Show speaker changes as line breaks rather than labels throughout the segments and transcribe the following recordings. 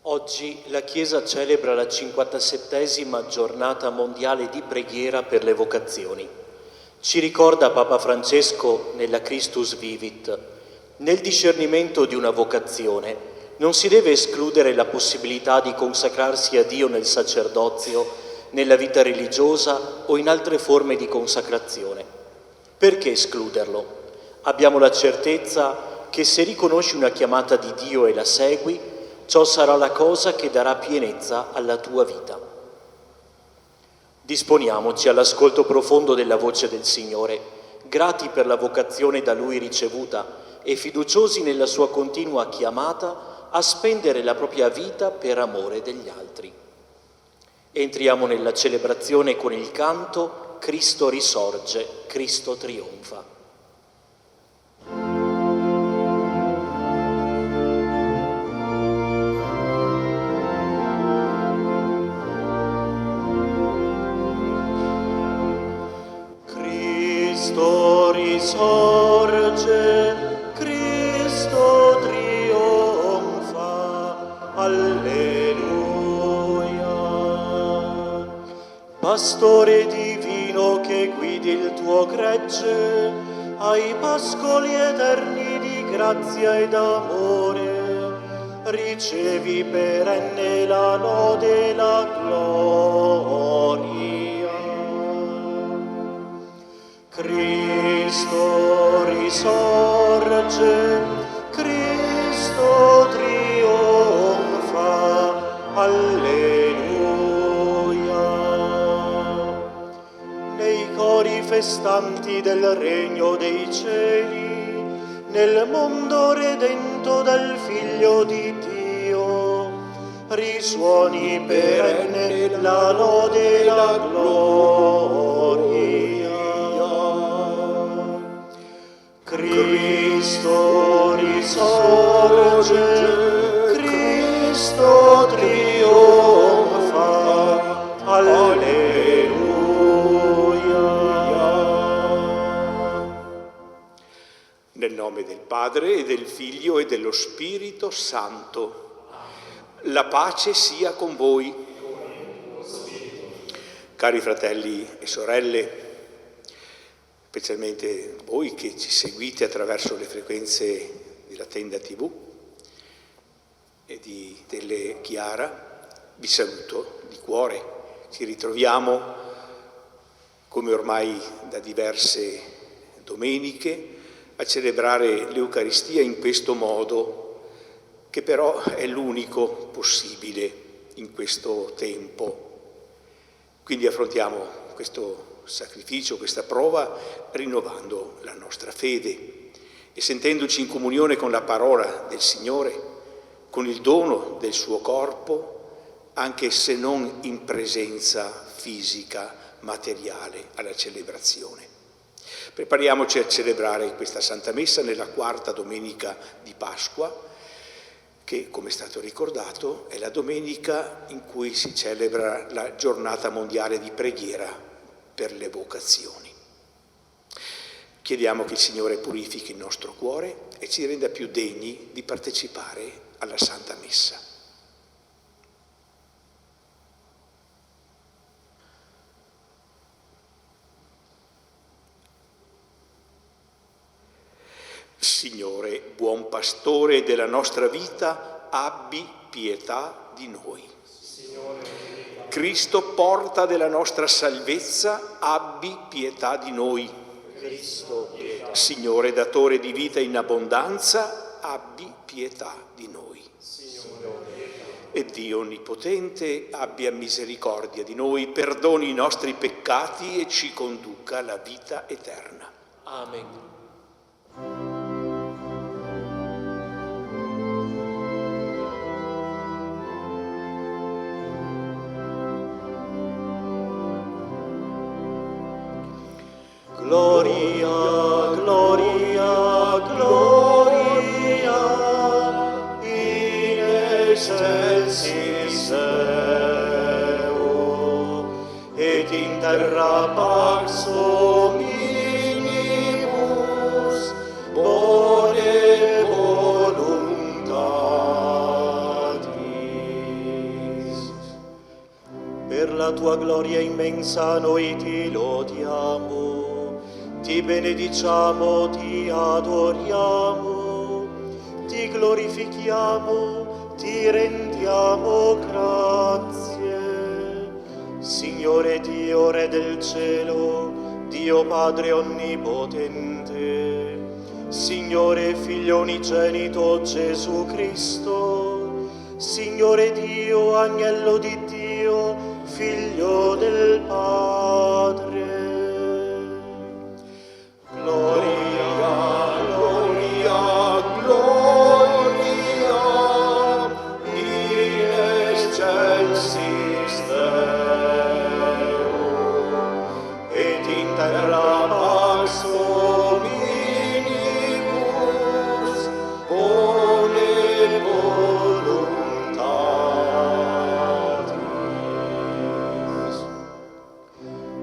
Oggi la Chiesa celebra la 57ª giornata mondiale di preghiera per le vocazioni. Ci ricorda Papa Francesco nella Christus Vivit: nel discernimento di una vocazione non si deve escludere la possibilità di consacrarsi a Dio nel sacerdozio, nella vita religiosa o in altre forme di consacrazione. Perché escluderlo? Abbiamo la certezza che se riconosci una chiamata di Dio e la segui, ciò sarà la cosa che darà pienezza alla tua vita. Disponiamoci all'ascolto profondo della voce del Signore, grati per la vocazione da Lui ricevuta e fiduciosi nella sua continua chiamata a spendere la propria vita per amore degli altri. Entriamo nella celebrazione con il canto Cristo risorge, Cristo trionfa. Cristo risorge, Cristo trionfa, alleluia. Pastore divino che guidi il tuo gregge ai pascoli eterni di grazia ed amore, ricevi perenne la lode e la gloria. Cristo risorge, Cristo trionfa, alleluia. Nei cori festanti del regno dei cieli, nel mondo redento dal Figlio di Dio, risuoni perenne la lode e la gloria. Cristo risorge, Cristo trionfa, alleluia.
Nel nome del Padre e del Figlio e dello Spirito Santo. La pace sia con voi. Cari fratelli e sorelle, specialmente voi che ci seguite attraverso le frequenze della Tenda TV e di Tele Chiara, vi saluto di cuore. Ci ritroviamo, come ormai da diverse domeniche, a celebrare l'Eucaristia in questo modo, che però è l'unico possibile in questo tempo. Quindi affrontiamo questo sacrificio, questa prova, rinnovando la nostra fede e sentendoci in comunione con la parola del Signore, con il dono del suo corpo, anche se non in presenza fisica, materiale, alla celebrazione. Prepariamoci a celebrare questa Santa Messa nella quarta domenica di Pasqua, che, come è stato ricordato, è la domenica in cui si celebra la giornata mondiale di preghiera per le vocazioni. Chiediamo che il Signore purifichi il nostro cuore e ci renda più degni di partecipare alla Santa Messa. Signore, buon pastore della nostra vita, abbi pietà di noi. Cristo, porta della nostra salvezza, abbi pietà di noi.
Cristo, pietà.
Signore, datore di vita in abbondanza, abbi pietà di noi. E Dio Onnipotente abbia misericordia di noi, perdoni i nostri peccati e ci conduca alla vita eterna.
Amen. Gloria, gloria, gloria, in excelsis Deo, et in terra pax hominibus, bone voluntatis. Per la tua gloria immensa noi ti lodiamo, ti benediciamo, ti adoriamo, ti glorifichiamo, ti rendiamo grazie. Signore Dio, Re del cielo, Dio Padre onnipotente, Signore Figlio unigenito Gesù Cristo, Signore Dio, Agnello di Dio, Figlio del Padre. Gloria, gloria, gloria, in excelsis Deo, et in terra pax hominibus, bone voluntatis.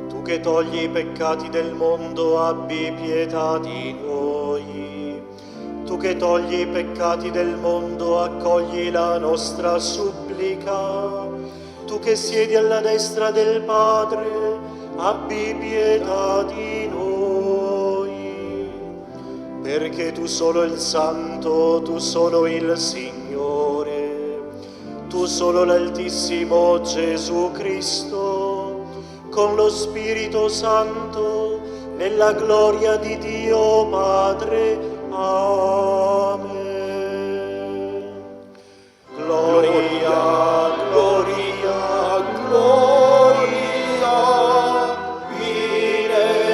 Tu che togli i peccati del mondo, abbi pietà di noi. Tu che togli i peccati del mondo, accogli la nostra supplica. Tu che siedi alla destra del Padre, abbi pietà di noi. Perché tu solo il Santo, tu solo il Signore, tu solo l'Altissimo Gesù Cristo, con lo Spirito Santo, nella gloria di Dio Padre. Amen. Gloria, gloria, gloria, in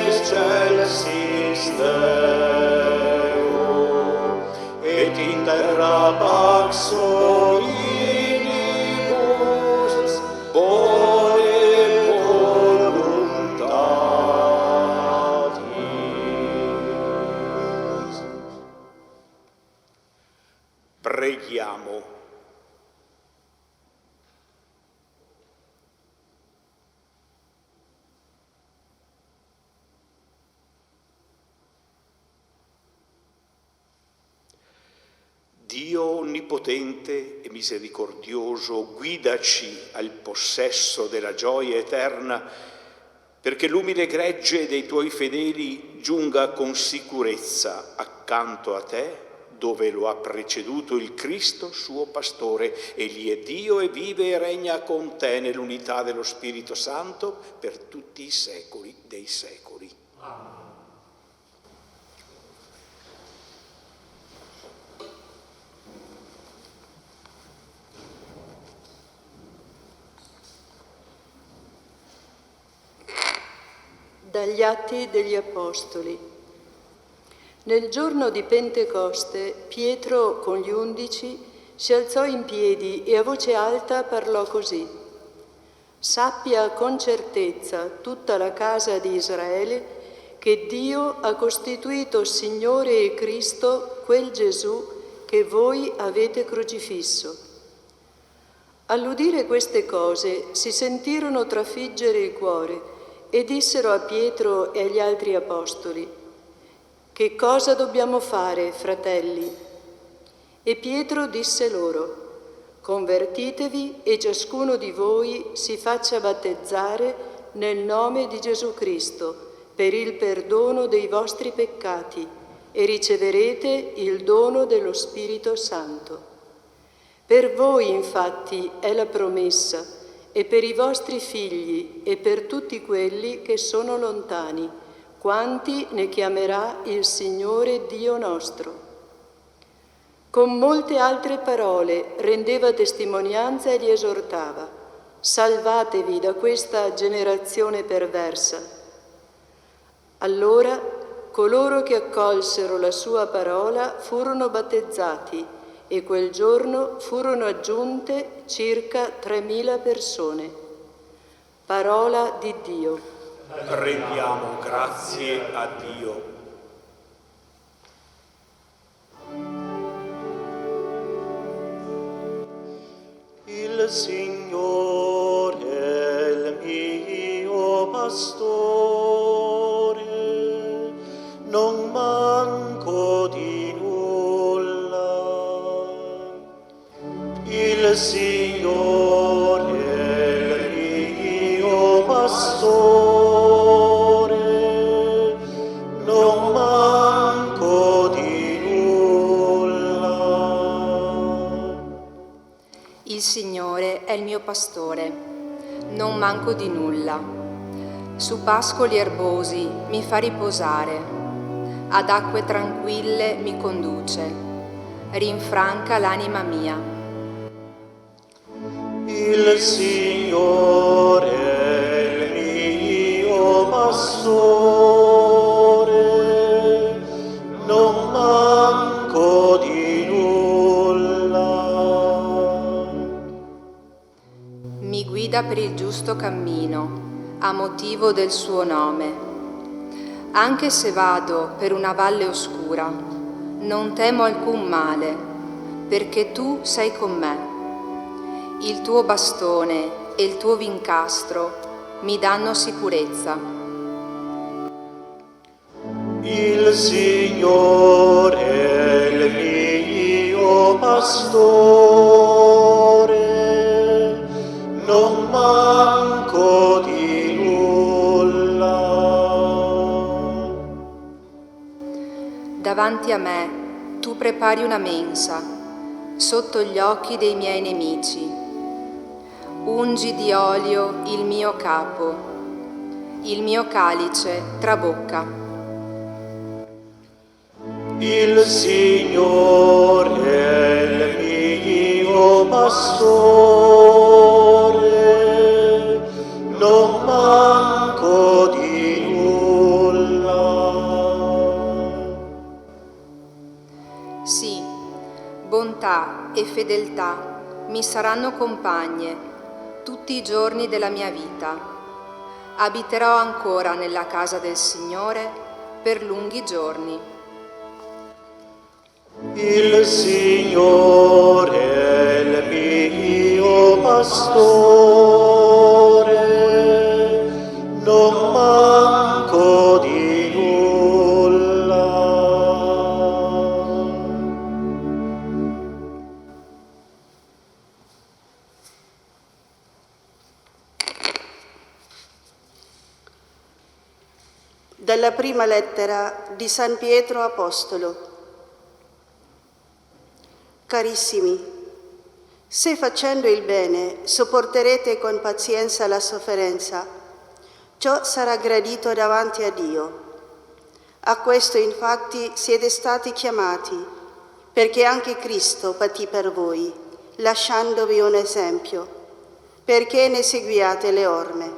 excelsis Deo, et in terra pax hominibus, bone voluntatis.
Preghiamo. Dio onnipotente e misericordioso, guidaci al possesso della gioia eterna, perché l'umile gregge dei tuoi fedeli giunga con sicurezza accanto a te, dove lo ha preceduto il Cristo, suo pastore. Egli è Dio e vive e regna con te nell'unità dello Spirito Santo per tutti i secoli dei secoli. Amen.
Dagli Atti degli Apostoli. Nel giorno di Pentecoste, Pietro con gli 11 si alzò in piedi e a voce alta parlò così: «Sappia con certezza tutta la casa di Israele che Dio ha costituito Signore e Cristo quel Gesù che voi avete crocifisso». All'udire queste cose si sentirono trafiggere il cuore e dissero a Pietro e agli altri apostoli: «Che cosa dobbiamo fare, fratelli?» E Pietro disse loro: «Convertitevi e ciascuno di voi si faccia battezzare nel nome di Gesù Cristo per il perdono dei vostri peccati e riceverete il dono dello Spirito Santo. Per voi, infatti, è la promessa, e per i vostri figli e per tutti quelli che sono lontani, quanti ne chiamerà il Signore Dio nostro». Con molte altre parole rendeva testimonianza e li esortava: «Salvatevi da questa generazione perversa». Allora coloro che accolsero la sua parola furono battezzati e quel giorno furono aggiunte circa 3.000 persone. Parola di Dio.
Rendiamo grazie a Dio.
Il Signore è il mio pastore, non manco di nulla. Il Signore è il pastore, non manco di nulla.
Il Signore è il mio pastore, non manco di nulla. Su pascoli erbosi mi fa riposare, ad acque tranquille mi conduce, rinfranca l'anima mia.
Il Signore è il mio pastore, non manco di nulla.
Mi guida per il giusto cammino, a motivo del suo nome. Anche se vado per una valle oscura, non temo alcun male, perché tu sei con me. Il tuo bastone e il tuo vincastro mi danno sicurezza.
Il Signore è il mio pastore, non manco di nulla.
Davanti a me tu prepari una mensa, sotto gli occhi dei miei nemici. Ungi di olio il mio capo, il mio calice trabocca.
Il Signore è il mio pastore, non manco di nulla.
Sì, bontà e fedeltà mi saranno compagne tutti i giorni della mia vita. Abiterò ancora nella casa del Signore per lunghi giorni.
Il Signore è il mio pastore, non manco di nulla.
Dalla prima lettera di San Pietro Apostolo. Carissimi, se facendo il bene sopporterete con pazienza la sofferenza, ciò sarà gradito davanti a Dio. A questo infatti siete stati chiamati, perché anche Cristo patì per voi, lasciandovi un esempio, perché ne seguiate le orme.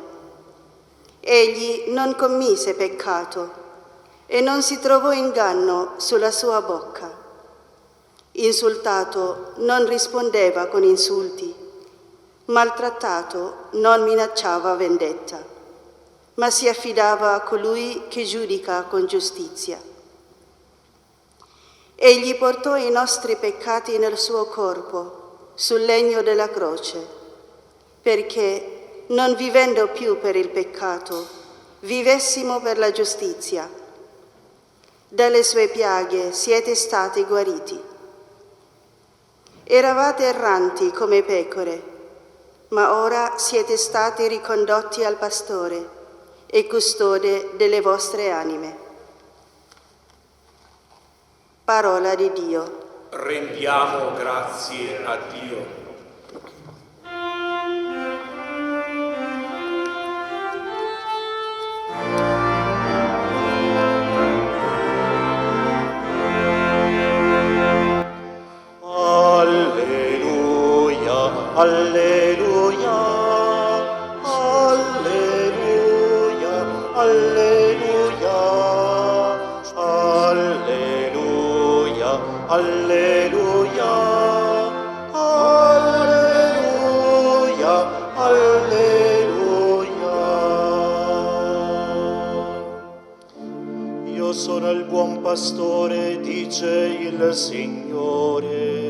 Egli non commise peccato e non si trovò inganno sulla sua bocca. Insultato non rispondeva con insulti, maltrattato non minacciava vendetta, ma si affidava a colui che giudica con giustizia. Egli portò i nostri peccati nel suo corpo, sul legno della croce, perché non vivendo più per il peccato, vivessimo per la giustizia. Dalle sue piaghe siete stati guariti. Eravate erranti come pecore, ma ora siete stati ricondotti al pastore e custode delle vostre anime. Parola di Dio.
Rendiamo grazie a Dio.
Alleluia, alleluia, alleluia, alleluia, alleluia, alleluia, alleluia. Io sono il buon pastore, dice il Signore.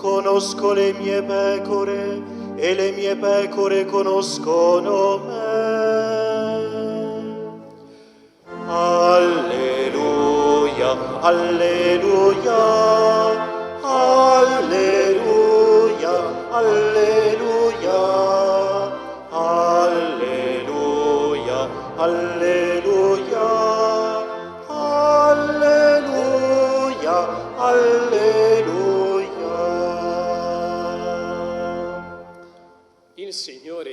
Conosco le mie pecore e le mie pecore conoscono me. Alleluia, alleluia, alleluia, alleluia, alleluia.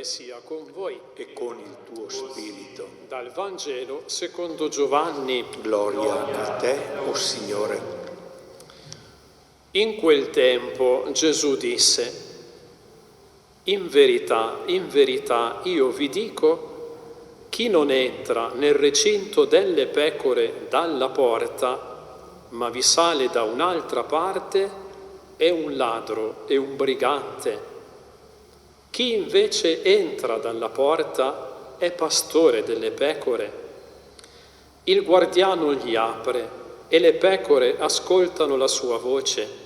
sia con voi.
E con il tuo spirito.
Dal Vangelo secondo Giovanni.
Gloria a te, o Signore.
In quel tempo Gesù disse: in verità, io vi dico, chi non entra nel recinto delle pecore dalla porta, ma vi sale da un'altra parte, è un ladro e un brigante. Chi invece entra dalla porta è pastore delle pecore. Il guardiano gli apre e le pecore ascoltano la sua voce.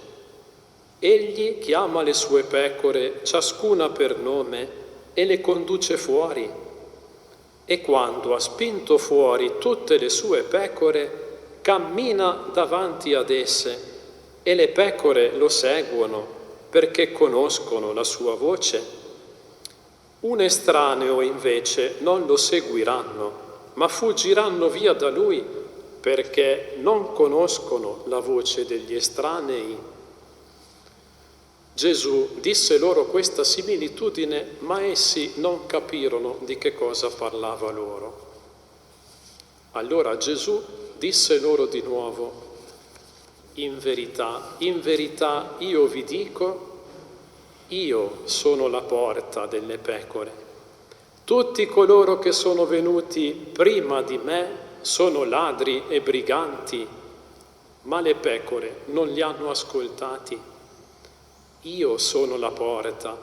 Egli chiama le sue pecore, ciascuna per nome, e le conduce fuori. E quando ha spinto fuori tutte le sue pecore, cammina davanti ad esse, e le pecore lo seguono, perché conoscono la sua voce. Un estraneo invece non lo seguiranno, ma fuggiranno via da lui, perché non conoscono la voce degli estranei. Gesù disse loro questa similitudine, ma essi non capirono di che cosa parlava loro. Allora Gesù disse loro di nuovo: in verità, io vi dico, io sono la porta delle pecore. Tutti coloro che sono venuti prima di me sono ladri e briganti, ma le pecore non li hanno ascoltati. Io sono la porta.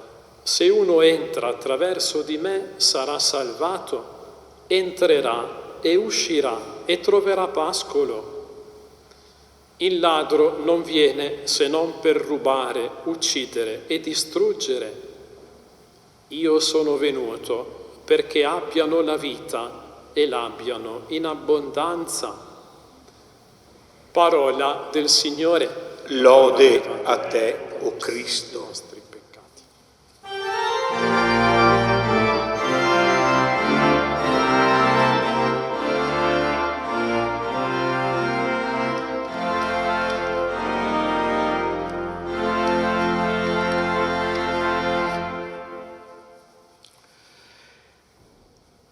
Se uno entra attraverso di me sarà salvato, entrerà e uscirà e troverà pascolo. Il ladro non viene se non per rubare, uccidere e distruggere. Io sono venuto perché abbiano la vita e l'abbiano in abbondanza. Parola del Signore.
Lode a te, o Cristo.
I nostri peccati.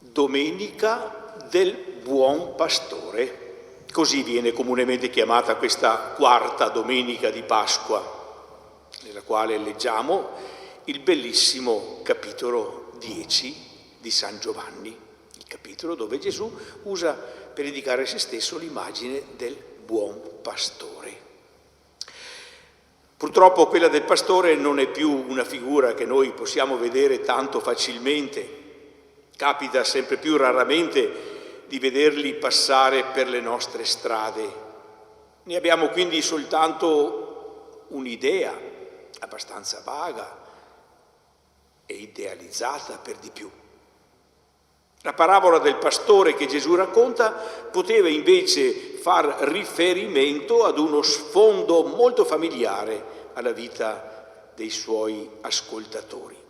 Domenica del Buon Pastore. Così viene comunemente chiamata questa quarta domenica di Pasqua, nella quale leggiamo il bellissimo capitolo 10 di San Giovanni, il capitolo dove Gesù usa per indicare se stesso l'immagine del buon pastore. Purtroppo quella del pastore non è più una figura che noi possiamo vedere tanto facilmente, capita sempre più raramente di vederli passare per le nostre strade. Ne abbiamo quindi soltanto un'idea abbastanza vaga e idealizzata per di più. La parabola del pastore che Gesù racconta poteva invece far riferimento ad uno sfondo molto familiare alla vita dei suoi ascoltatori.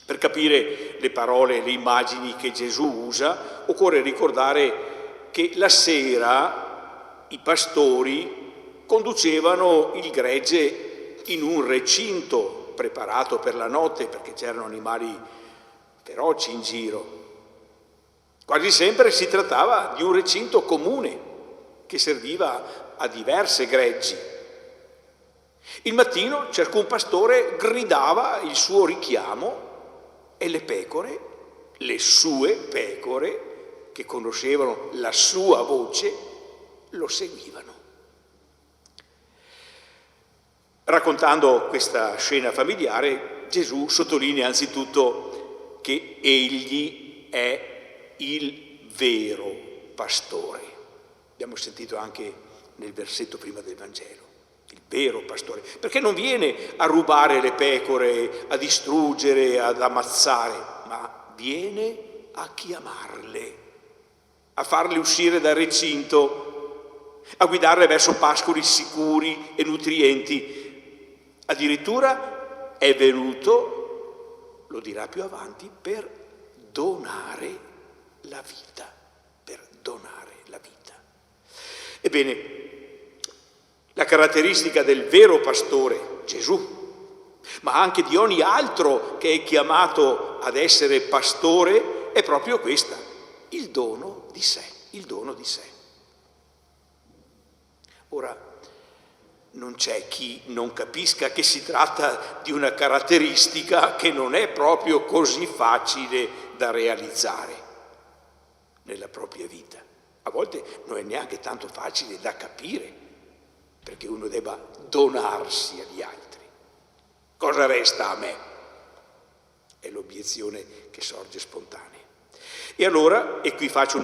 Per capire le parole e le immagini che Gesù usa, occorre ricordare che la sera i pastori conducevano il gregge in un recinto preparato per la notte, perché c'erano animali feroci in giro. Quasi sempre si trattava di un recinto comune che serviva a diverse greggi. Il mattino ciascun pastore gridava il suo richiamo e le pecore, le sue pecore, che conoscevano la sua voce, lo seguivano. Raccontando questa scena familiare, Gesù sottolinea anzitutto che egli è il vero pastore. Abbiamo sentito anche nel versetto prima del Vangelo. Il vero pastore, perché non viene a rubare le pecore, a distruggere, ad ammazzare, ma viene a chiamarle, a farle uscire dal recinto, a guidarle verso pascoli sicuri e nutrienti. Addirittura è venuto, lo dirà più avanti, per donare la vita, per donare la vita. Ebbene, la caratteristica del vero pastore, Gesù, ma anche di ogni altro che è chiamato ad essere pastore è proprio questa, il dono di sé, il dono di sé. Ora, non c'è chi non capisca che si tratta di una caratteristica che non è proprio così facile da realizzare nella propria vita. A volte non è neanche tanto facile da capire, perché uno debba donarsi agli altri. Cosa resta a me? È l'obiezione che sorge spontanea. E allora, e qui faccio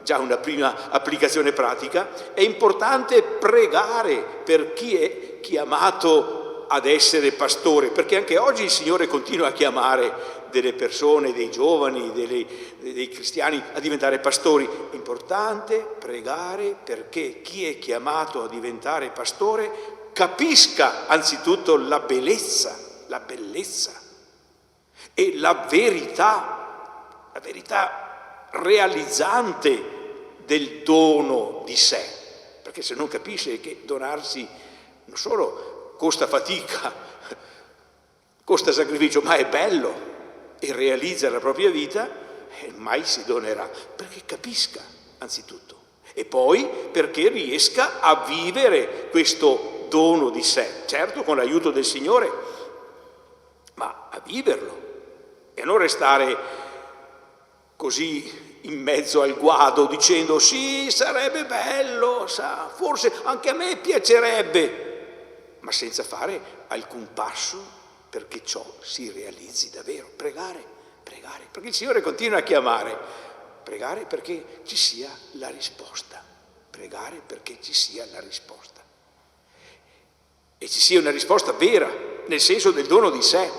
già una prima applicazione pratica, è importante pregare per chi è chiamato ad essere pastore, perché anche oggi il Signore continua a chiamare delle persone, dei giovani, dei cristiani a diventare pastori. È importante pregare perché chi è chiamato a diventare pastore capisca anzitutto la bellezza e la verità realizzante del dono di sé, perché se non capisce che donarsi non solo costa fatica, costa sacrificio, ma è bello e realizza la propria vita, mai si donerà, perché capisca anzitutto e poi perché riesca a vivere questo dono di sé, certo con l'aiuto del Signore, ma a viverlo e non restare così in mezzo al guado dicendo sì, sarebbe bello, forse anche a me piacerebbe, ma senza fare alcun passo perché ciò si realizzi davvero. Pregare, perché il Signore continua a chiamare, pregare perché ci sia la risposta, pregare perché ci sia la risposta e ci sia una risposta vera, nel senso del dono di sé.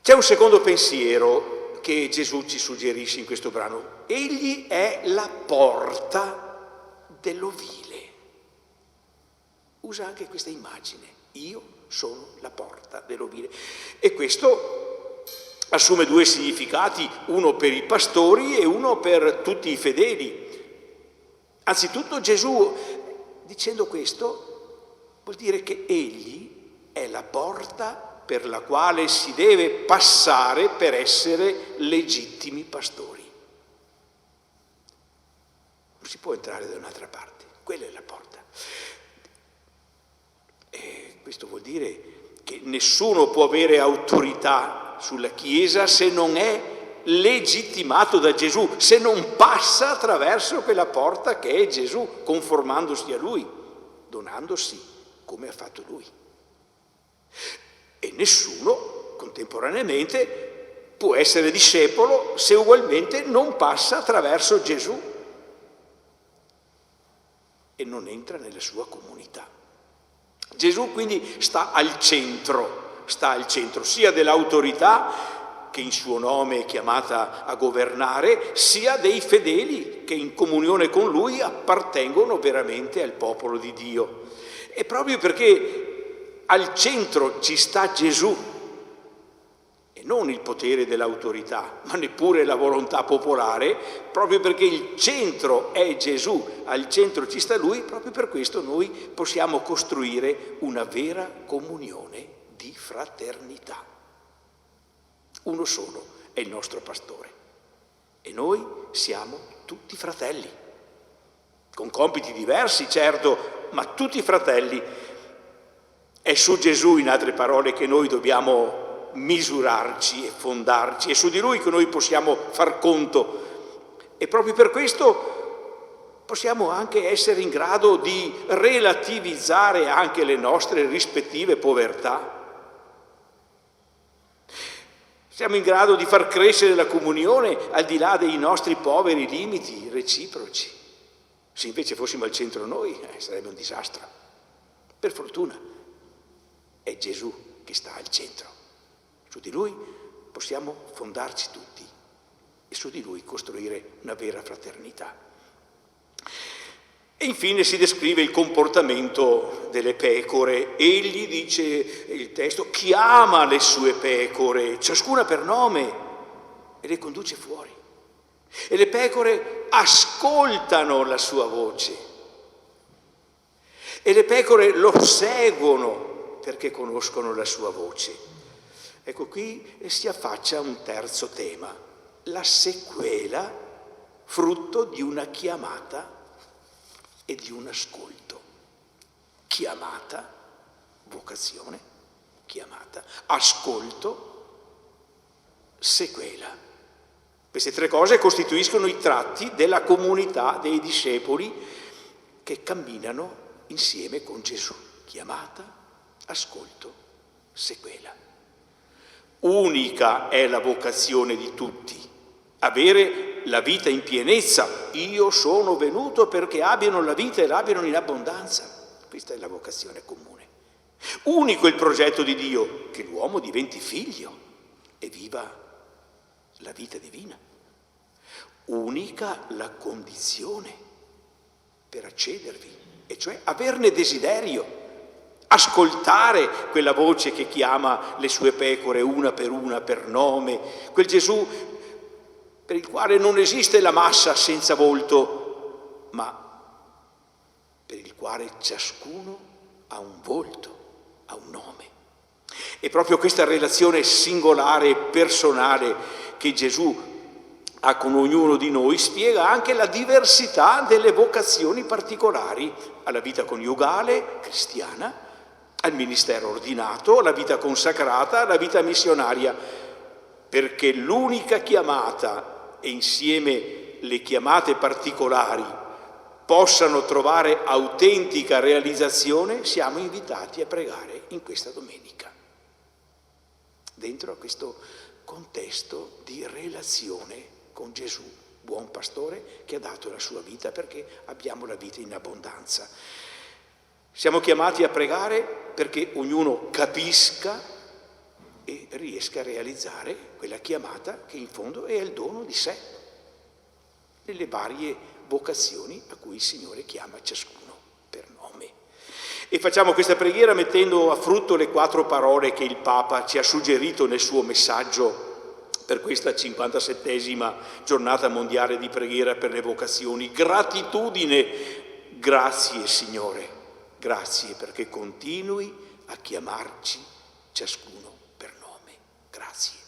C'è un secondo pensiero che Gesù ci suggerisce in questo brano. Egli è la porta dell'ovile. Usa anche questa immagine. Io sono la porta dell'ovile. E questo assume due significati, uno per i pastori e uno per tutti i fedeli. Anzitutto Gesù, dicendo questo, vuol dire che egli è la porta per la quale si deve passare per essere legittimi pastori. Non si può entrare da un'altra parte, quella è la porta. E questo vuol dire che nessuno può avere autorità sulla Chiesa se non è legittimato da Gesù, se non passa attraverso quella porta che è Gesù, conformandosi a Lui, donandosi come ha fatto Lui. E nessuno contemporaneamente può essere discepolo se ugualmente non passa attraverso Gesù e non entra nella sua comunità. Gesù quindi sta al centro sia dell'autorità che in suo nome è chiamata a governare, sia dei fedeli che in comunione con Lui appartengono veramente al popolo di Dio. E proprio perché al centro ci sta Gesù e non il potere dell'autorità, ma neppure la volontà popolare, proprio perché il centro è Gesù, al centro ci sta Lui, proprio per questo noi possiamo costruire una vera comunione di fraternità. Uno solo è il nostro pastore e noi siamo tutti fratelli, con compiti diversi certo, ma tutti fratelli. È su Gesù, in altre parole, che noi dobbiamo misurarci e fondarci, è su di Lui che noi possiamo far conto e proprio per questo possiamo anche essere in grado di relativizzare anche le nostre rispettive povertà. Siamo in grado di far crescere la comunione al di là dei nostri poveri limiti reciproci. Se invece fossimo al centro noi, sarebbe un disastro. Per fortuna è Gesù che sta al centro. Su di Lui possiamo fondarci tutti e su di Lui costruire una vera fraternità. E infine si descrive il comportamento delle pecore. Egli, dice il testo, chiama le sue pecore, ciascuna per nome, e le conduce fuori. E le pecore ascoltano la sua voce. E le pecore lo seguono perché conoscono la sua voce. Ecco, qui si affaccia un terzo tema, la sequela, frutto di una chiamata e di un ascolto. Chiamata, vocazione, chiamata, ascolto, sequela. Queste tre cose costituiscono i tratti della comunità dei discepoli che camminano insieme con Gesù. Chiamata, ascolto, sequela. Unica è la vocazione di tutti, avere la vita in pienezza. Io sono venuto perché abbiano la vita e l'abbiano in abbondanza. Questa è la vocazione comune. Unico il progetto di Dio, che l'uomo diventi figlio e viva la vita divina. Unica la condizione per accedervi, e cioè averne desiderio, ascoltare quella voce che chiama le sue pecore una, per nome, quel Gesù per il quale non esiste la massa senza volto, ma per il quale ciascuno ha un volto, ha un nome. E proprio questa relazione singolare e personale che Gesù ha con ognuno di noi spiega anche la diversità delle vocazioni particolari alla vita coniugale cristiana, al ministero ordinato, alla vita consacrata, alla vita missionaria, perché l'unica chiamata e insieme le chiamate particolari possano trovare autentica realizzazione, siamo invitati a pregare in questa domenica, dentro a questo contesto di relazione con Gesù, buon pastore che ha dato la sua vita perché abbiamo la vita in abbondanza. Siamo chiamati a pregare perché ognuno capisca e riesca a realizzare quella chiamata che in fondo è il dono di sé, nelle varie vocazioni a cui il Signore chiama ciascuno per nome. E facciamo questa preghiera mettendo a frutto le 4 parole che il Papa ci ha suggerito nel suo messaggio per questa 57esima giornata mondiale di preghiera per le vocazioni. Gratitudine, grazie Signore, grazie perché continui a chiamarci ciascuno per nome, grazie.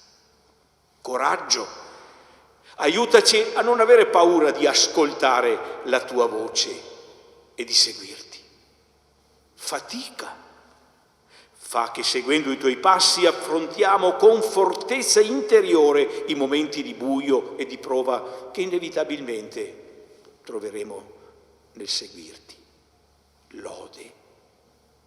Coraggio, aiutaci a non avere paura di ascoltare la tua voce e di seguirti. Fatica, fa che seguendo i tuoi passi affrontiamo con fortezza interiore i momenti di buio e di prova che inevitabilmente troveremo nel seguirti. Lode,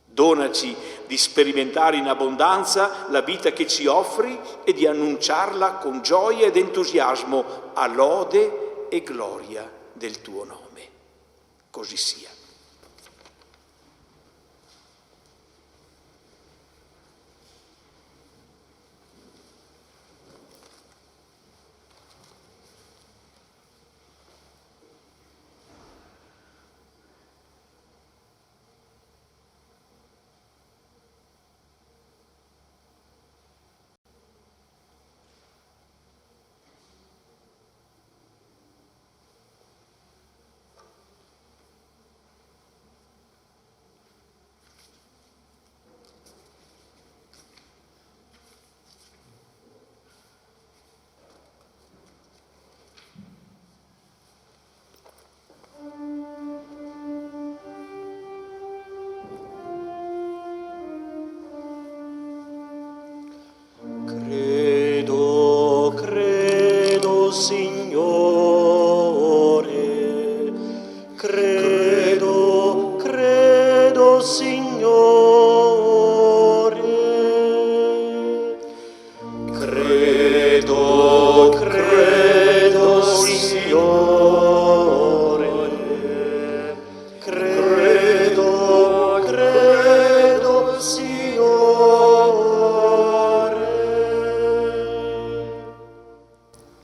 donaci di sperimentare in abbondanza la vita che ci offri e di annunciarla con gioia ed entusiasmo a lode e gloria del tuo nome. Così sia.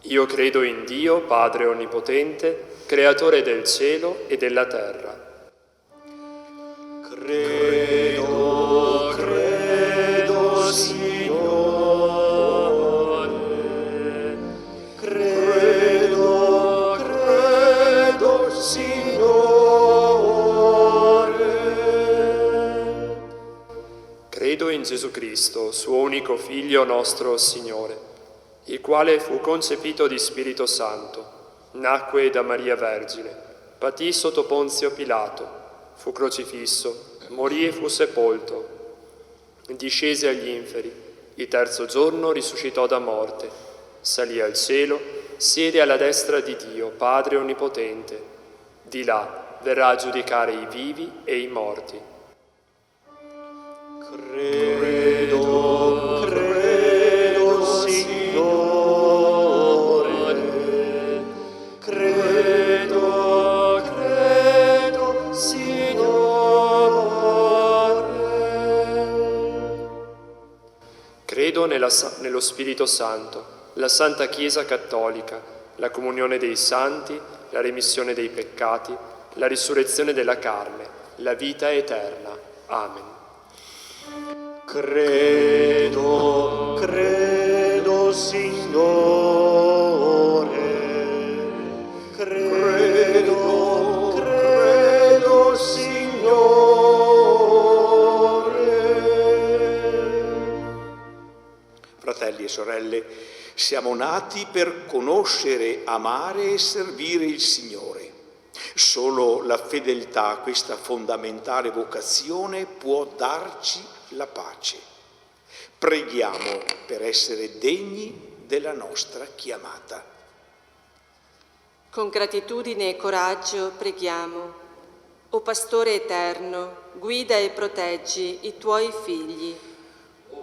Io credo in Dio, Padre Onnipotente, Creatore del cielo e della terra.
Credo, Signore. Credo, Signore.
Credo in Gesù
Cristo, suo unico Figlio nostro Signore, il quale fu concepito di Spirito Santo, nacque da Maria Vergine, patì sotto Ponzio Pilato, fu crocifisso, morì e fu sepolto, discese agli inferi, il terzo giorno risuscitò da morte, salì al cielo, siede alla destra di Dio, Padre Onnipotente, di là verrà a giudicare i vivi e i morti.
Credo, Signore, credo, Signore.
Credo nello Spirito Santo, la Santa Chiesa Cattolica, la comunione dei santi, la remissione dei peccati, la risurrezione della carne, la vita eterna. Amen.
Credo, Signore, credo, Signore.
Fratelli e sorelle, siamo nati per conoscere, amare e servire il Signore. Solo la fedeltà a questa fondamentale vocazione può darci la pace. Preghiamo per essere degni della nostra chiamata.
Con gratitudine e coraggio preghiamo. O Pastore eterno, guida e proteggi i tuoi figli.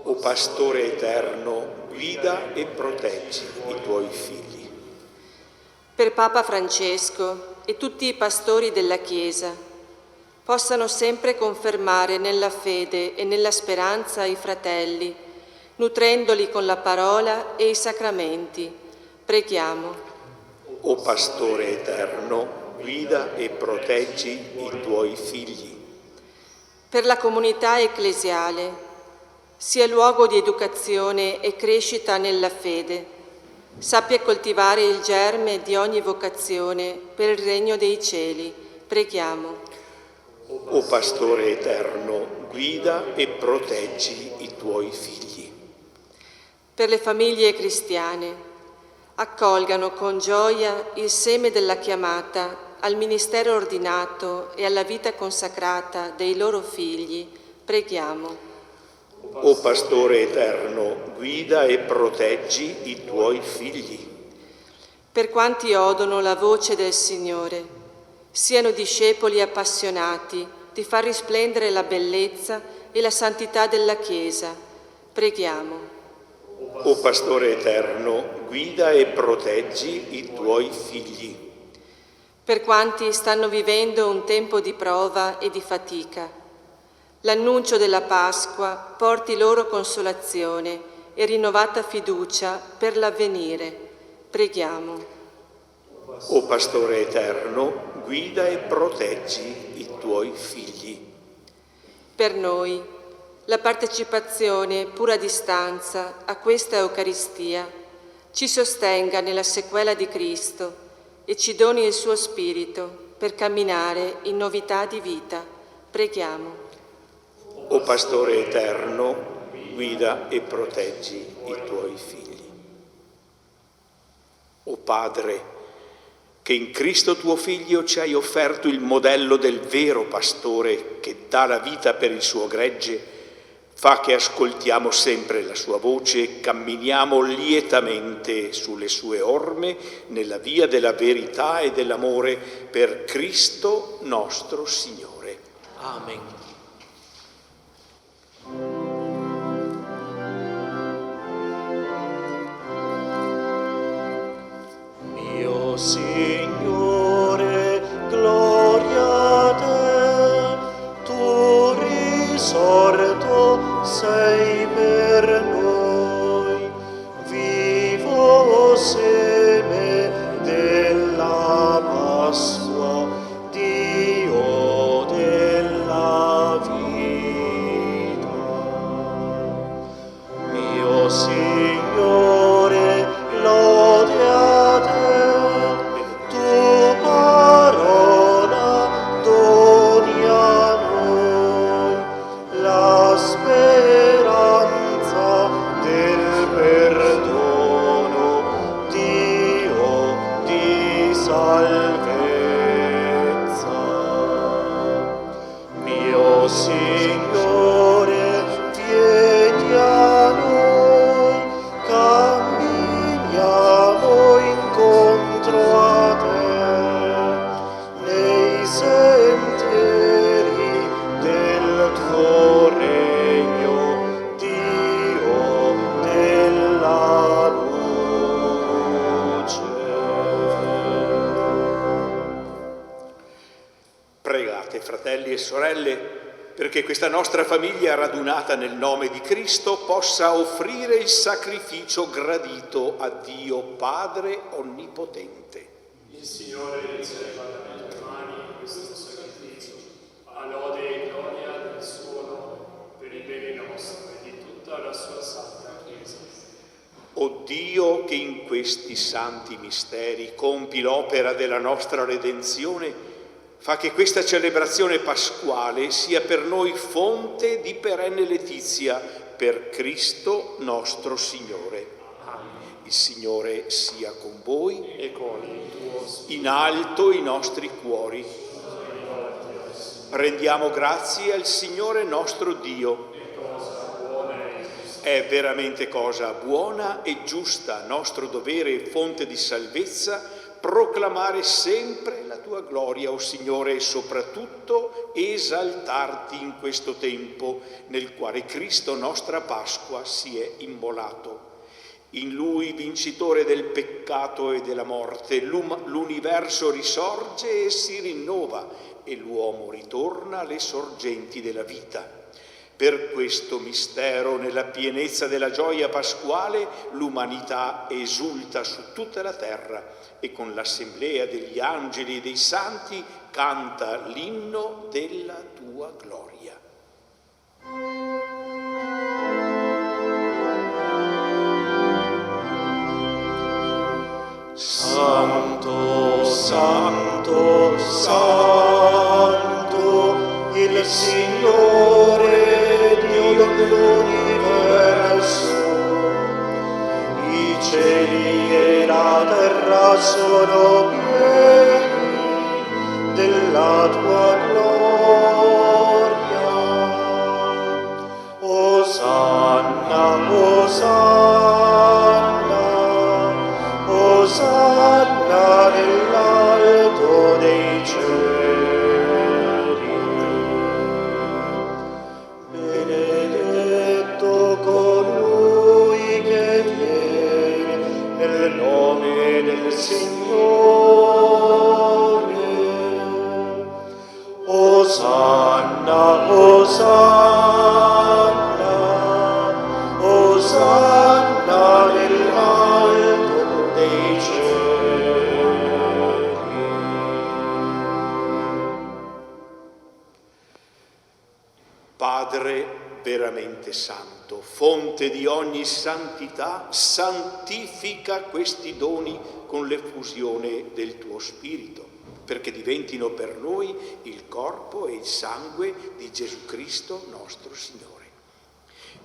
O Pastore eterno, guida e proteggi i tuoi figli.
Per Papa Francesco e tutti i pastori della Chiesa, possano sempre confermare nella fede e nella speranza i fratelli, nutrendoli con la parola e i sacramenti. Preghiamo.
O Pastore eterno, guida e proteggi i tuoi figli.
Per la comunità ecclesiale, sia luogo di educazione e crescita nella fede, sappia coltivare il germe di ogni vocazione per il regno dei cieli. Preghiamo.
O Pastore eterno, guida e proteggi i tuoi figli.
Per le famiglie cristiane, accolgano con gioia il seme della chiamata al ministero ordinato e alla vita consacrata dei loro figli. Preghiamo.
O Pastore eterno, guida e proteggi i tuoi figli.
Per quanti odono la voce del Signore, siano discepoli appassionati di far risplendere la bellezza e la santità della Chiesa. Preghiamo.
O Pastore eterno, guida e proteggi i tuoi figli.
Per quanti stanno vivendo un tempo di prova e di fatica, l'annuncio della Pasqua porti loro consolazione e rinnovata fiducia per l'avvenire. Preghiamo.
O Pastore eterno, guida e proteggi i tuoi figli.
Per noi, la partecipazione pura distanza a questa Eucaristia ci sostenga nella sequela di Cristo e ci doni il suo Spirito per camminare in novità di vita. Preghiamo.
O Pastore eterno, guida e proteggi i tuoi figli. O Padre, che in Cristo tuo Figlio ci hai offerto il modello del vero pastore che dà la vita per il suo gregge, fa che ascoltiamo sempre la sua voce e camminiamo lietamente sulle sue orme nella via della verità e dell'amore per Cristo nostro Signore.
Amen. Mio Signore, gloria a te, tu risorto sei per noi, vivo seme della Pasqua, Dio della vita. Mio Signore, lode a te, tu
e sorelle, perché questa nostra famiglia radunata nel nome di Cristo possa offrire il sacrificio gradito a Dio Padre Onnipotente.
Il Signore riceva dalle tue mani questo sacrificio, a lode e gloria del suo nome, per il bene nostro e di tutta la sua santa Chiesa.
O Dio, che in questi santi misteri compi l'opera della nostra redenzione, fa che questa celebrazione pasquale sia per noi fonte di perenne letizia per Cristo nostro Signore. Il Signore sia con voi
E con il tuo spirito.
in alto i nostri cuori. Rendiamo grazie al Signore nostro Dio. È veramente cosa buona e giusta, nostro dovere e fonte di salvezza, proclamare sempre la tua gloria, o Signore, e soprattutto esaltarti in questo tempo nel quale Cristo, nostra Pasqua, si è immolato. In Lui, vincitore del peccato e della morte, l'universo risorge e si rinnova e l'uomo ritorna alle sorgenti della vita. Per questo mistero, nella pienezza della gioia pasquale, l'umanità esulta su tutta la terra e con l'assemblea degli angeli e dei santi canta l'inno della tua gloria. Santo, Santo, Santo, il Signore Dio dell'universo. I cieli e la terra sono pieni della tua gloria. Osanna, Osanna, Osanna nell'alto dei cieli. Benedetto colui che viene nel nome del Signore. Osanna, Osanna, Osanna nell'alto dei cieli. Padre veramente santo, fonte di ogni santità, santifica questi doni con l'effusione del tuo Spirito, perché diventino per noi il corpo e il sangue di Gesù Cristo nostro Signore.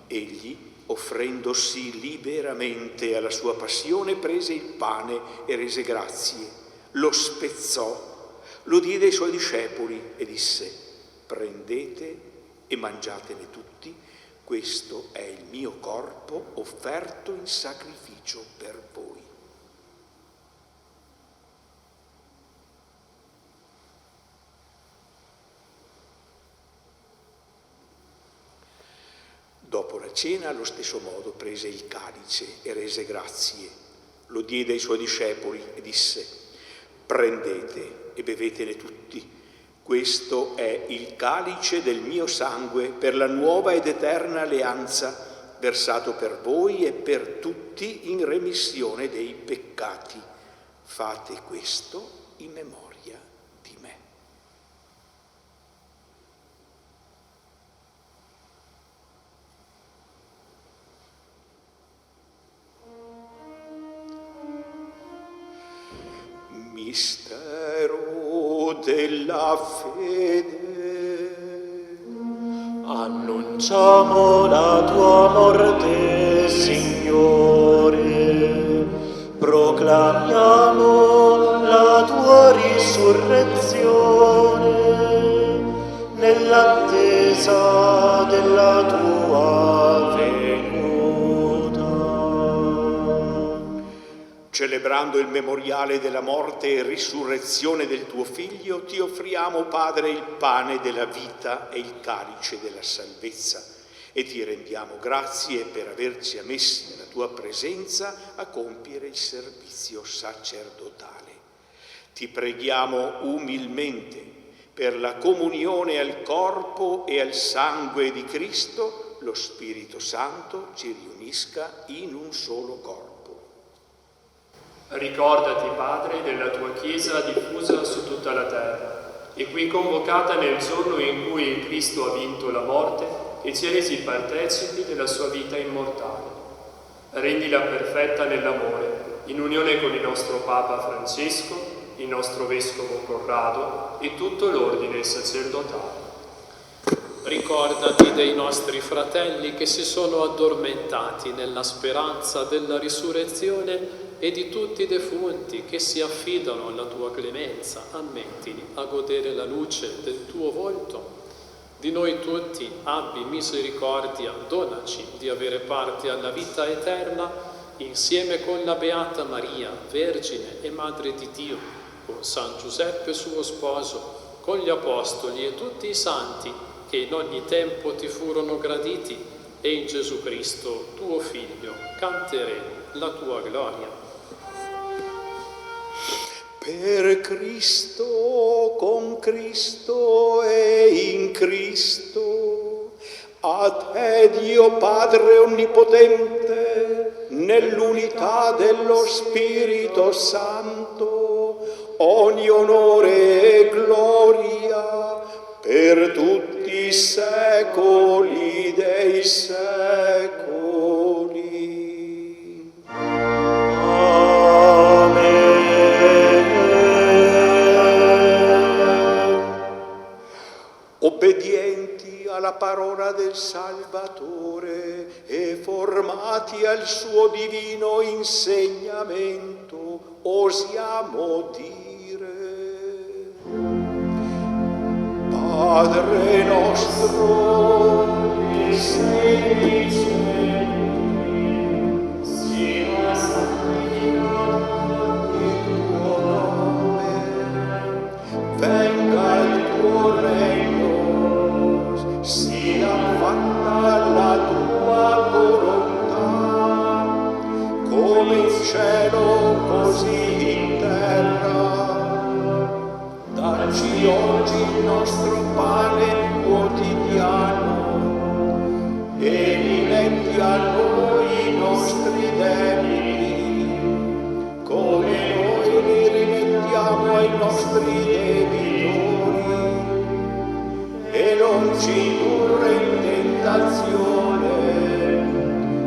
Egli, offrendosi liberamente alla sua passione, prese il pane e rese grazie, lo spezzò, lo diede ai suoi discepoli e disse: prendete e mangiatene tutti, questo è il mio corpo offerto in sacrificio per voi. Dopo la cena, allo stesso modo, prese il calice e rese grazie, lo diede ai suoi discepoli e disse: prendete e bevetene tutti, questo è il calice del mio sangue per la nuova ed eterna alleanza, versato per voi e per tutti in remissione dei peccati. Fate questo in memoria di me. Mistero della fede. Annunciamo la tua morte, Signore. Proclamiamo la tua risurrezione nell'attesa della tua venuta. Celebrando il memoriale della morte e risurrezione del tuo Figlio, ti offriamo, Padre, il pane della vita e il calice della salvezza, e ti rendiamo grazie per averci ammessi nella tua presenza a compiere il servizio sacerdotale. Ti preghiamo umilmente per la comunione al corpo e al sangue di Cristo, lo Spirito Santo ci riunisca in un solo corpo.
Ricordati, Padre, della tua Chiesa diffusa su tutta la terra e qui convocata nel giorno in cui il Cristo ha vinto la morte e ci ha resi partecipi della sua vita immortale. Rendila perfetta nell'amore, in unione con il nostro Papa Francesco, il nostro Vescovo Corrado e tutto l'ordine sacerdotale.
Ricordati dei nostri fratelli che si sono addormentati nella speranza della risurrezione e di tutti i defunti che si affidano alla tua clemenza. Ammettili a godere la luce del tuo volto. Di noi tutti abbi misericordia, donaci di avere parte alla vita eterna insieme con la Beata Maria, Vergine e Madre di Dio, con San Giuseppe suo sposo, con gli Apostoli e tutti i santi che in ogni tempo ti furono graditi, e in Gesù Cristo, tuo Figlio, canteremo la tua gloria.
Per Cristo, con Cristo e in Cristo, a te Dio Padre Onnipotente, nell'unità dello Spirito Santo, ogni onore e gloria per tutti i secoli dei secoli. Obbedienti alla parola del Salvatore e formati al suo divino insegnamento, osiamo dire: Padre nostro, che sei in cielo, sia santificato il tuo nome, venga il tuo regno, sia fatta la tua volontà, come in cielo così in terra. Dacci oggi il nostro pane quotidiano e rimetti a noi i nostri debiti, come noi li rimettiamo ai nostri debitori, e non ci indurre in tentazione,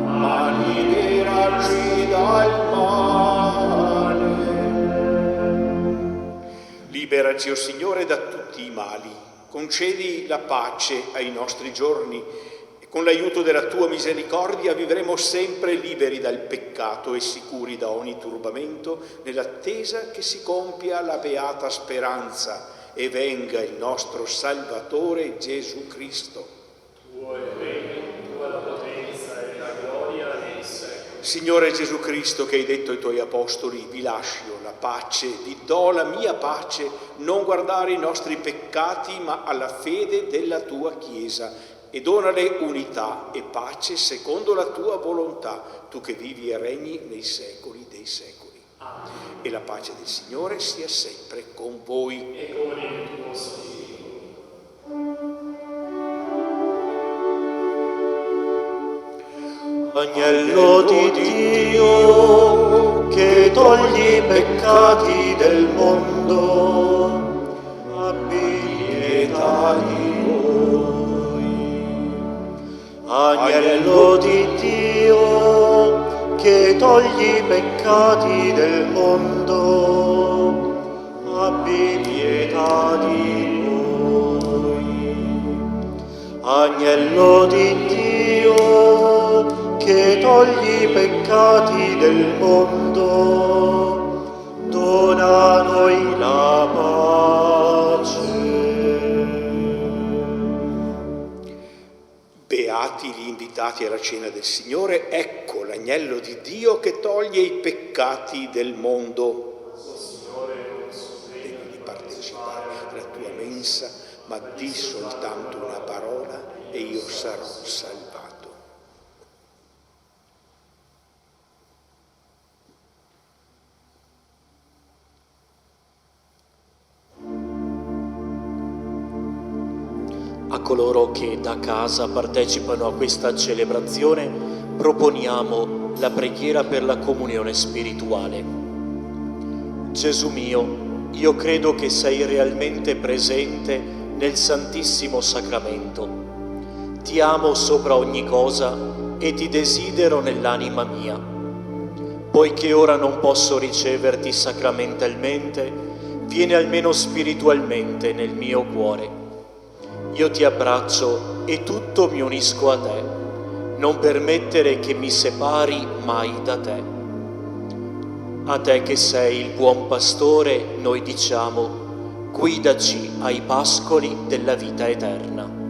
ma liberaci dal male. Liberaci, o Signore, da tutti i mali, concedi la pace ai nostri giorni e con l'aiuto della tua misericordia vivremo sempre liberi dal peccato e sicuri da ogni turbamento, nell'attesa che si compia la beata speranza e venga il nostro Salvatore Gesù Cristo.
Tuo è il regno, tua la potenza e la gloria nei secoli.
Signore Gesù Cristo, che hai detto ai tuoi apostoli: vi lascio la pace, vi do la mia pace, non guardare i nostri peccati ma alla fede della tua Chiesa, e donale unità e pace secondo la tua volontà, tu che vivi e regni nei secoli dei secoli. E la pace del Signore sia sempre con voi.
E con il tuo Spirito.
Agnello di Dio, che togli i peccati del mondo, abbi pietà di noi. Agnello di Dio, che togli i peccati del mondo, abbi pietà di noi. Agnello di Dio, che togli i peccati del mondo, dona a noi la pace.
Beati gli invitati alla cena del Signore, ecco l'agnello di Dio che toglie i peccati del mondo. Degno di partecipare alla tua mensa, ma di soltanto una parola e io sarò salvato.
coloro che da casa partecipano a questa celebrazione, proponiamo la preghiera per la comunione spirituale. Gesù mio, io credo che sei realmente presente nel Santissimo Sacramento. Ti amo sopra ogni cosa e ti desidero nell'anima mia. Poiché ora non posso riceverti sacramentalmente, vieni almeno spiritualmente nel mio cuore. Io ti abbraccio e tutto mi unisco a te. Non permettere che mi separi mai da te. A te che sei il buon pastore, noi diciamo, guidaci ai pascoli della vita eterna.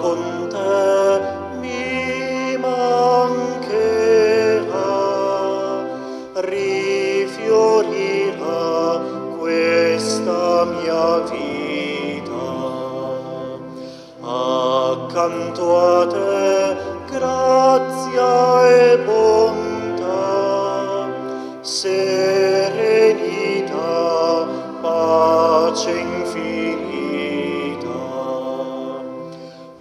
Con te mi mancherà, rifiorirà questa mia vita. Accanto a te grazia e bontà, serenità, pace infinita.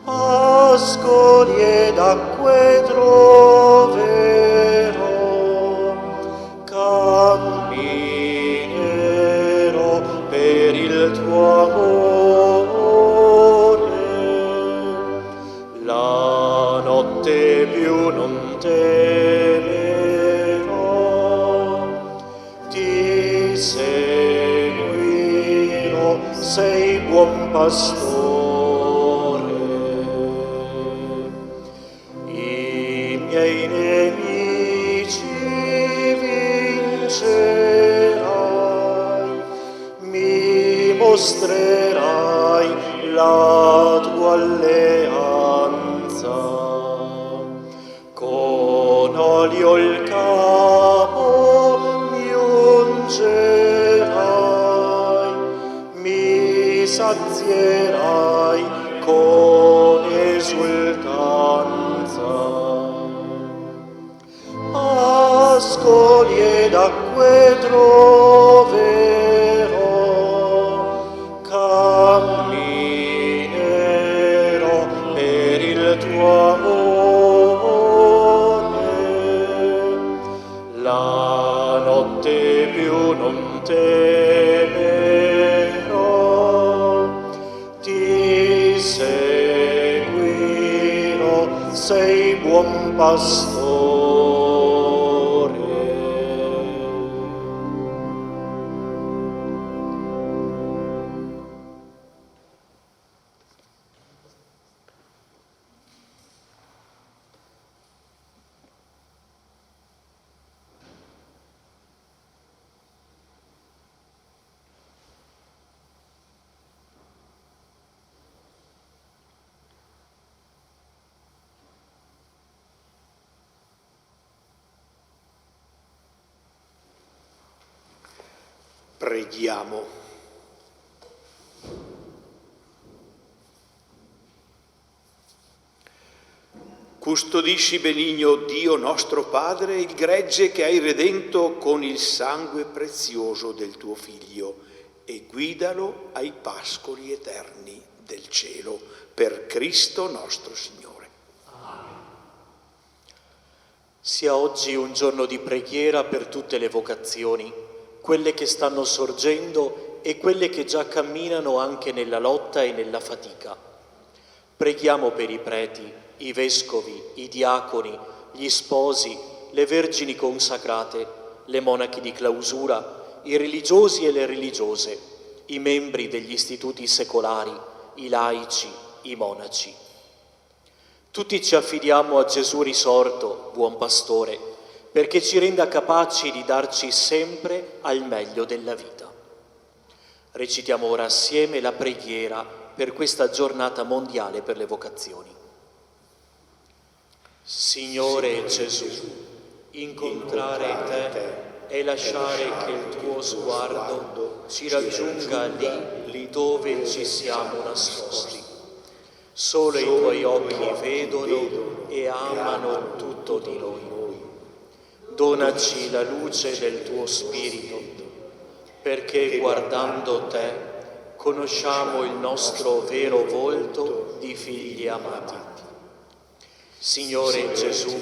Pascoli ed acque troverò, camminerò per il tuo amore. La notte più non temerò, ti seguirò, sei buon pastore. I nemici vincerai, mi mostrerai la tua alleanza. Con olio il capo mi ungerai, mi sazierai con esultanza. Pascoli ed acque troverò, camminerò per il tuo amore. La notte più non temerò, ti seguirò, sei buon pastore.
Preghiamo. Custodisci, benigno Dio nostro Padre, il gregge che hai redento con il sangue prezioso del tuo Figlio e guidalo ai pascoli eterni del cielo, per Cristo nostro Signore.
Amen. Sia oggi un giorno di preghiera per tutte le vocazioni, quelle che stanno sorgendo e quelle che già camminano anche nella lotta e nella fatica. Preghiamo per i preti, i vescovi, i diaconi, gli sposi, le vergini consacrate, le monache di clausura, i religiosi e le religiose, i membri degli istituti secolari, i laici, i monaci. Tutti ci affidiamo a Gesù risorto, buon pastore, perché ci renda capaci di darci sempre al meglio della vita. Recitiamo ora assieme la preghiera per questa giornata mondiale per le vocazioni. Signore Gesù, incontrare te e lasciare che il tuo sguardo ci raggiunga lì dove ci siamo nascosti. Solo i tuoi occhi vedono e amano tutto di noi. Donaci la luce del tuo Spirito, perché guardando te conosciamo il nostro vero volto di figli amati. Signore Gesù,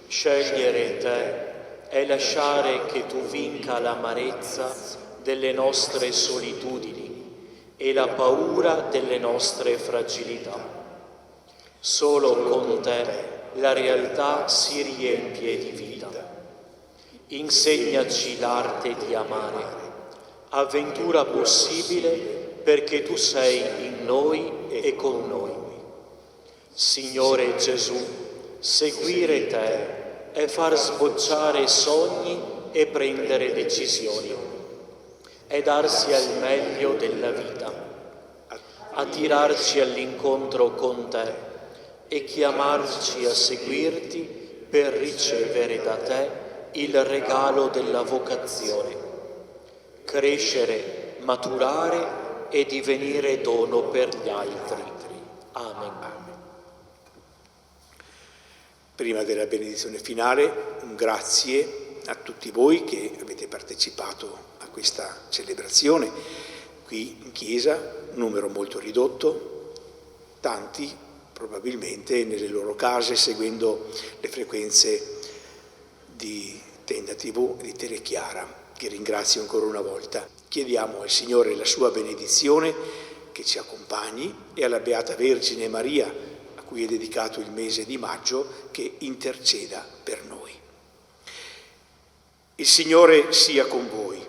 scegliere te è lasciare che tu vinca l'amarezza delle nostre solitudini e la paura delle nostre fragilità. Solo con te la realtà si riempie di vita. Insegnaci l'arte di amare, avventura possibile perché tu sei in noi e con noi. Signore Gesù, seguire te è far sbocciare sogni e prendere decisioni, è darsi al meglio della vita, attirarci all'incontro con te e chiamarci a seguirti per ricevere da te il regalo della vocazione, crescere, maturare e divenire dono per gli altri. Amen.
Prima della benedizione finale, un grazie a tutti voi che avete partecipato a questa celebrazione qui in chiesa, un numero molto ridotto, tanti probabilmente nelle loro case seguendo le frequenze di Tenda TV e di Telechiara, che ringrazio ancora una volta. Chiediamo al Signore la sua benedizione che ci accompagni e alla Beata Vergine Maria, a cui è dedicato il mese di maggio, che interceda per noi. Il Signore sia con voi.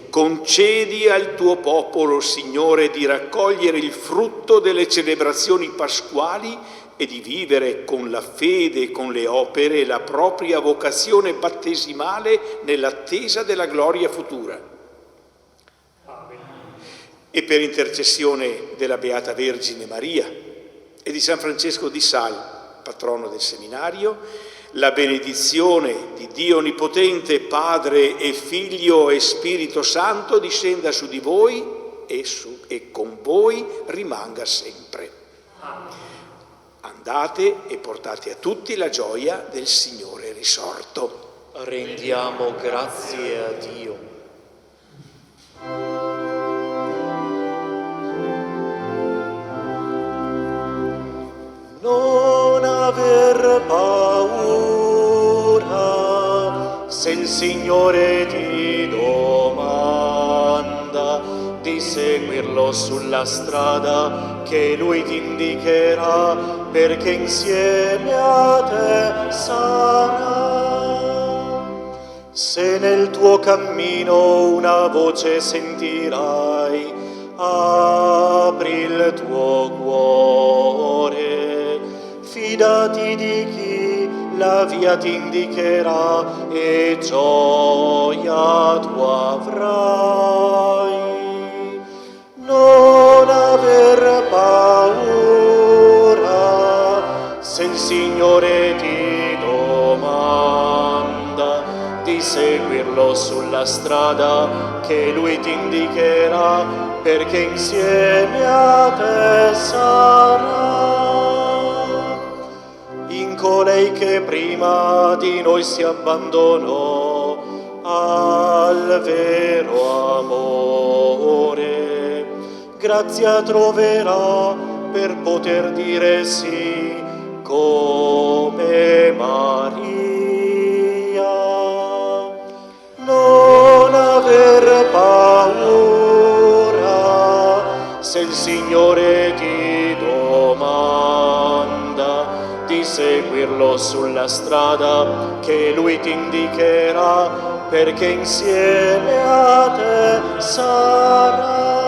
Concedi al tuo popolo, Signore, di raccogliere il frutto delle celebrazioni pasquali e di vivere con la fede e con le opere la propria vocazione battesimale nell'attesa della gloria futura. Amen. E per intercessione della Beata Vergine Maria e di San Francesco di Sales, patrono del seminario, la benedizione di Dio Onnipotente, Padre e Figlio e Spirito Santo discenda su di voi e con voi rimanga sempre. Amen. Andate e portate a tutti la gioia del Signore risorto.
Rendiamo grazie a Dio. Non aver paura se il Signore ti domanda di seguirlo sulla strada che Lui ti indicherà, perché insieme a te sarà. Se nel tuo cammino una voce sentirai, apri il tuo cuore, fidati di chi la via ti indicherà e gioia tu avrai. Non aver paura se il Signore ti domanda di seguirlo sulla strada che Lui ti indicherà, perché insieme a te sarà. In colei che prima di noi si abbandonò al vero amore, grazia troverà per poter dire sì come Maria. Non aver paura se il Signore ti domanda di seguirlo sulla strada che Lui ti indicherà, perché insieme a te sarà.